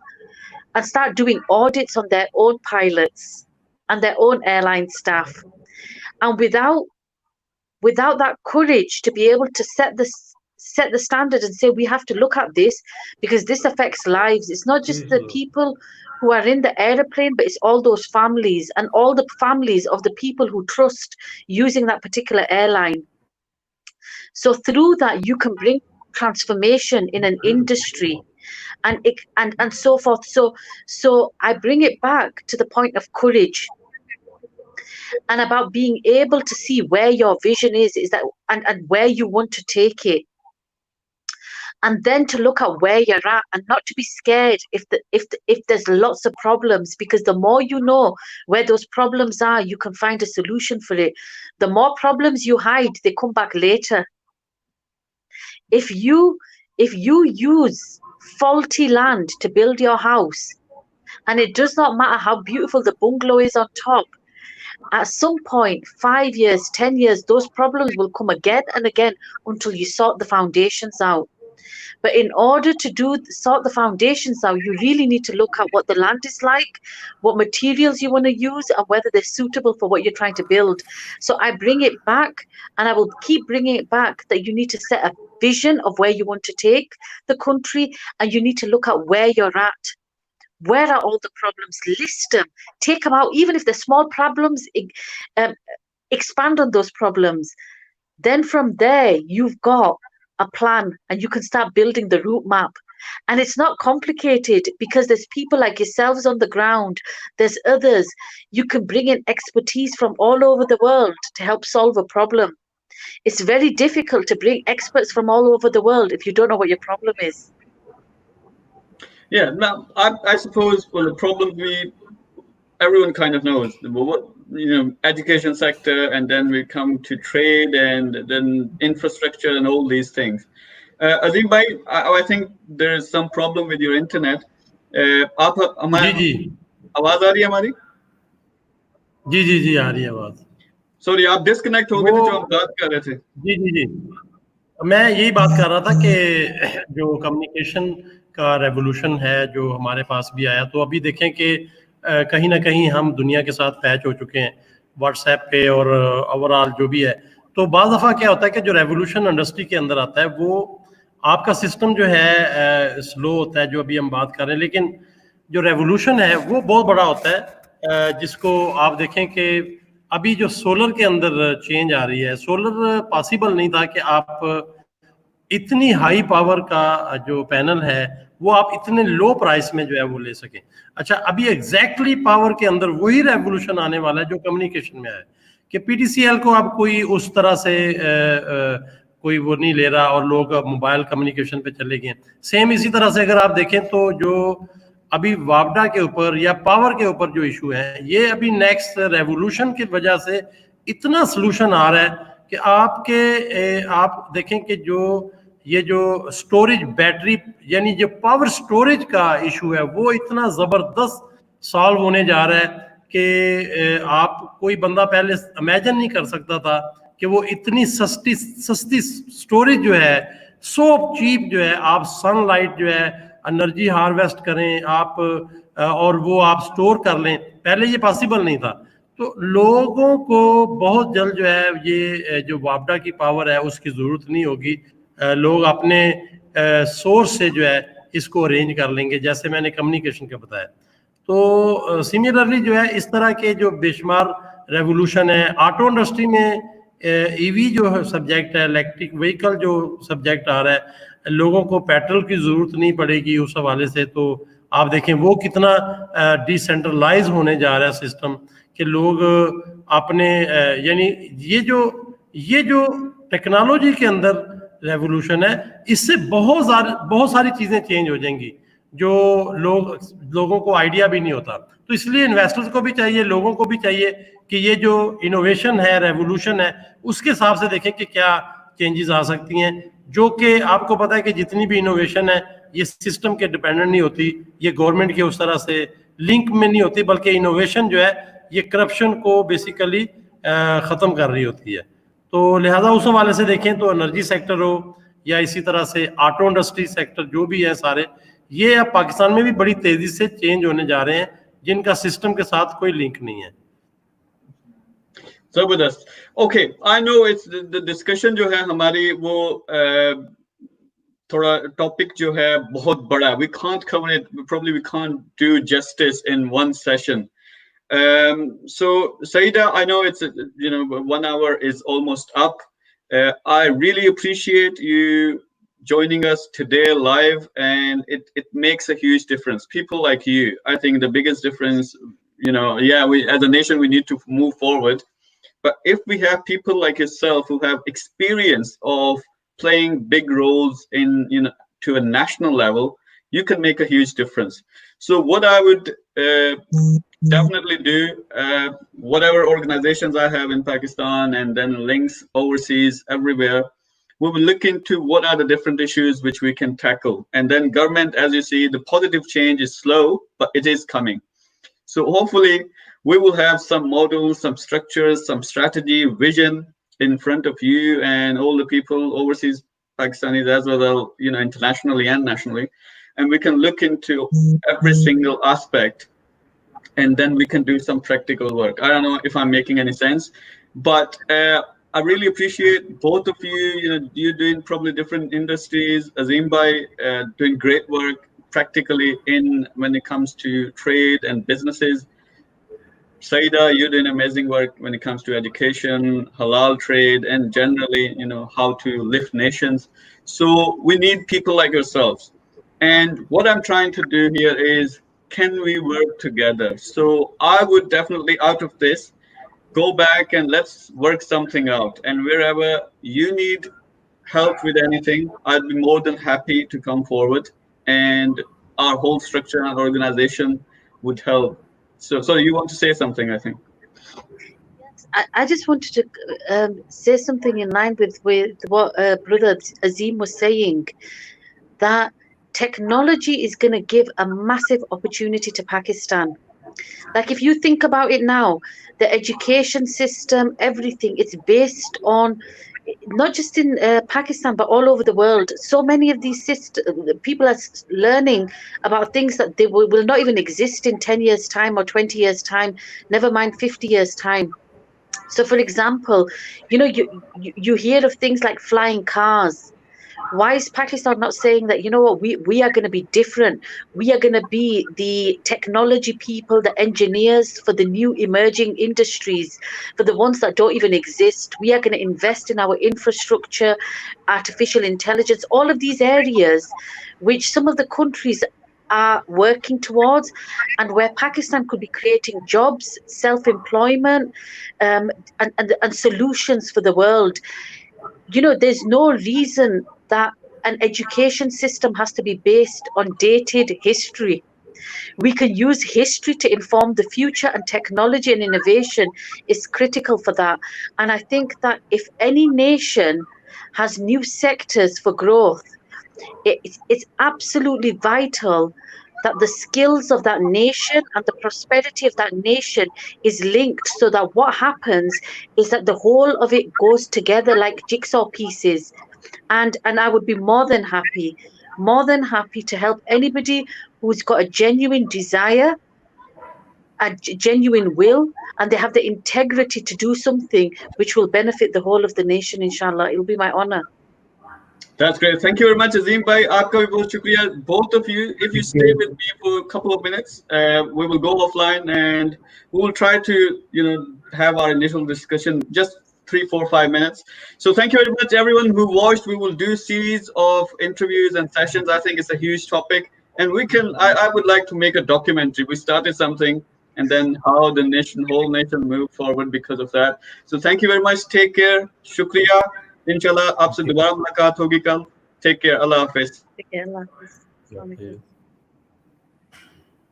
and start doing audits on their own pilots and their own airline staff. And without that courage to be able to set the standard and say, we have to look at this because this affects lives. It's not just the people who are in the airplane, but it's all those families and all the families of the people who trust using that particular airline. So through that, you can bring transformation in an industry and so forth. So I bring it back to the point of courage and about being able to see where your vision is that and where you want to take it. And then to look at where you're at and not to be scared if there's lots of problems, because the more you know where those problems are, you can find a solution for it. The more problems you hide, they come back later. If you use faulty land to build your house, and it does not matter how beautiful the bungalow is on top, at some point, 5 years, 10 years, those problems will come again and again until you sort the foundations out. But in order to sort the foundations out, you really need to look at what the land is like, what materials you want to use, and whether they're suitable for what you're trying to build. So I bring it back, and I will keep bringing it back, that you need to set a vision of where you want to take the country, and you need to look at where you're at. Where are all the problems? List them, take them out, even if they're small problems, expand on those problems. Then from there, you've got a plan and you can start building the route map. And it's not complicated, because there's people like yourselves on the ground, there's others. You can bring in expertise from all over the world to help solve a problem. It's very difficult to bring experts from all over the world if you don't know what your problem is. Yeah, now I suppose, well, the problem everyone kind of knows. education sector, and then we come to trade, and then infrastructure, and all these things. Azim bhai, I think there is some problem with your internet. آپ جی جی آواز آ رہی ہے ہماری؟ جی جی جی آ رہی ہے آواز. Sorry آپ disconnect ہو گئے تھے جو ہم بات کر رہے تھے. جی جی جی میں یہی بات کر رہا تھا کہ جو کمیونیکیشن کا ریولوشن ہے جو ہمارے پاس بھی آیا, تو ابھی دیکھیں کہ کہیں نہ کہیں ہم دنیا کے ساتھ پیچ ہو چکے ہیں واٹس ایپ پہ اور اوور آل جو بھی ہے. تو بعض دفعہ کیا ہوتا ہے کہ جو ریولوشن انڈسٹری کے اندر آتا ہے وہ آپ کا سسٹم جو ہے سلو ہوتا ہے, جو ابھی ہم بات کر رہے ہیں, لیکن جو ریولوشن ہے وہ بہت بڑا ہوتا ہے, جس کو آپ دیکھیں کہ ابھی جو سولر کے اندر چینج آ رہی ہے. سولر پاسبل نہیں تھا کہ آپ اتنی ہائی پاور کا جو پینل ہے وہ آپ اتنے لو پرائس میں جو ہے وہ لے سکیں. اچھا, ابھی ایگزیکٹلی پاور کے اندر وہی ریولوشن آنے والا ہے جو کمیونیکیشن میں ہے کہ پی ٹی سی ایل کو آپ کوئی اس طرح سے کوئی وہ نہیں لے رہا اور لوگ موبائل کمیونیکیشن پہ چلے گئے. سیم اسی طرح سے اگر آپ دیکھیں تو جو ابھی وابڈا کے اوپر یا پاور کے اوپر جو ایشو ہے, یہ ابھی نیکسٹ ریولوشن کی وجہ سے اتنا سلوشن آ رہا ہے کہ آپ دیکھیں کہ یہ جو سٹوریج بیٹری یعنی جو پاور سٹوریج کا ایشو ہے وہ اتنا زبردست سالو ہونے جا رہا ہے کہ آپ کوئی بندہ پہلے امیجن نہیں کر سکتا تھا کہ وہ اتنی سستی سٹوریج جو ہے, سو چیپ جو ہے, آپ سن لائٹ جو ہے انرجی ہارویسٹ کریں آپ اور وہ آپ سٹور کر لیں, پہلے یہ پاسبل نہیں تھا. تو لوگوں کو بہت جلد جو ہے یہ جو وابڈا کی پاور ہے اس کی ضرورت نہیں ہوگی, لوگ اپنے سورس سے جو ہے اس کو ارینج کر لیں گے, جیسے میں نے کمیونیکیشن کا بتایا. تو سملرلی جو ہے اس طرح کے جو بے شمار ریولوشن ہے. آٹو انڈسٹری میں ای وی جو سبجیکٹ ہے, الیکٹرک وہیکل جو سبجیکٹ آ رہا ہے, لوگوں کو پیٹرول کی ضرورت نہیں پڑے گی اس حوالے سے. تو آپ دیکھیں وہ کتنا ڈی سینٹرلائز ہونے جا رہا ہے سسٹم کہ لوگ اپنے یعنی یہ جو ٹیکنالوجی کے اندر ریولوشن ہے, اس سے بہت ساری چیزیں چینج ہو جائیں گی جو لوگوں کو آئیڈیا بھی نہیں ہوتا. تو اس لیے انویسٹرز کو بھی چاہیے, لوگوں کو بھی چاہیے کہ یہ جو انوویشن ہے, ریولوشن ہے, اس کے حساب سے دیکھیں کہ کیا چینجز آ سکتی ہیں, جو کہ آپ کو پتا ہے کہ جتنی بھی انوویشن ہے یہ سسٹم کے ڈیپینڈنٹ نہیں ہوتی, یہ گورنمنٹ کے اس طرح سے لنک میں نہیں ہوتی, بلکہ انوویشن جو ہے یہ کرپشن کو بیسیکلی ختم کر رہی ہوتی ہے. تو لہٰذا اس حوالے سے دیکھیں تو انرجی سیکٹر ہو یا اسی طرح سے آٹو انڈسٹری سیکٹر جو بھی ہے سارے, یہ اب پاکستان میں بھی بڑی تیزی سے چینج ہونے جا رہے ہیں جن کا سسٹم کے ساتھ کوئی لنک نہیں ہے. زبردست. Okay, I know it's discussion جو ہے ہماری وہ تھوڑا ٹاپک جو ہے بہت بڑا, we can't cover it, probably we can't do justice in one session. So Saeeda, I know it's 1 hour is almost up. I really appreciate you joining us today live, and it makes a huge difference. People like you, I think the biggest difference, we as a nation we need to move forward, but if we have people like yourself who have experience of playing big roles in to a national level, you can make a huge difference. So what I would definitely do, whatever organizations I have in Pakistan and then links overseas everywhere, we will look into what are the different issues which we can tackle. And then government, as you see, the positive change is slow, but it is coming. So hopefully we will have some models, some structures, some strategy, vision in front of you and all the people overseas, Pakistanis as well, internationally and nationally, and we can look into every single aspect, and then we can do some practical work. I don't know if I'm making any sense, but I really appreciate both of you. You're doing probably different industries. Azim bhai doing great work practically when it comes to trade and businesses. Saeeda, you're doing amazing work when it comes to education, halal trade, and generally, how to lift nations. So we need people like yourselves. And what I'm trying to do here is, can we work together? So I would definitely, out of this, go back and let's work something out. And wherever you need help with anything, I'd be more than happy to come forward. And our whole structure and organization would help. So you want to say something, I think. I just wanted to say something in line with what Brother Azim was saying, that technology is going to give a massive opportunity to Pakistan. Like, if you think about it now, the education system, everything, it's based on, not just in Pakistan, but all over the world. So many of these people are learning about things that they will not even exist in 10 years' time or 20 years' time, never mind 50 years' time. So, for example, you hear of things like flying cars. Why is Pakistan not saying that, you know what, we are going to be different? We are going to be the technology people, the engineers for the new emerging industries, for the ones that don't even exist. We are going to invest in our infrastructure, artificial intelligence, all of these areas which some of the countries are working towards, and where Pakistan could be creating jobs, self-employment, and solutions for the world. There's no reason that an education system has to be based on dated history. We can use history to inform the future, and technology and innovation is critical for that. And I think that if any nation has new sectors for growth, it's absolutely vital that the skills of that nation and the prosperity of that nation is linked, so that what happens is that the whole of it goes together like jigsaw pieces. And I would be more than happy to help anybody who's got a genuine desire, a genuine will, and they have the integrity to do something which will benefit the whole of the nation, inshallah. It'll be my honor. That's great. Thank you very much, Azim bhai. Aapka bhi bahut shukriya. Both of you, if you stay with me for a couple of minutes, we will go offline and we will try to, have our initial discussion, just 3, 4, 5 minutes. So thank you very much, everyone who watched. We will do series of interviews and sessions. I think it's a huge topic, and I would like to make a documentary. We started something, and then how the whole nation moved forward because of that. So thank you very much. Take care. Shukriya. इंशाल्लाह आपसे दोबारा मुलाकात होगी कल. Take care. Allah Hafiz. Okay, Allah Hafiz. Assalamu alaikum.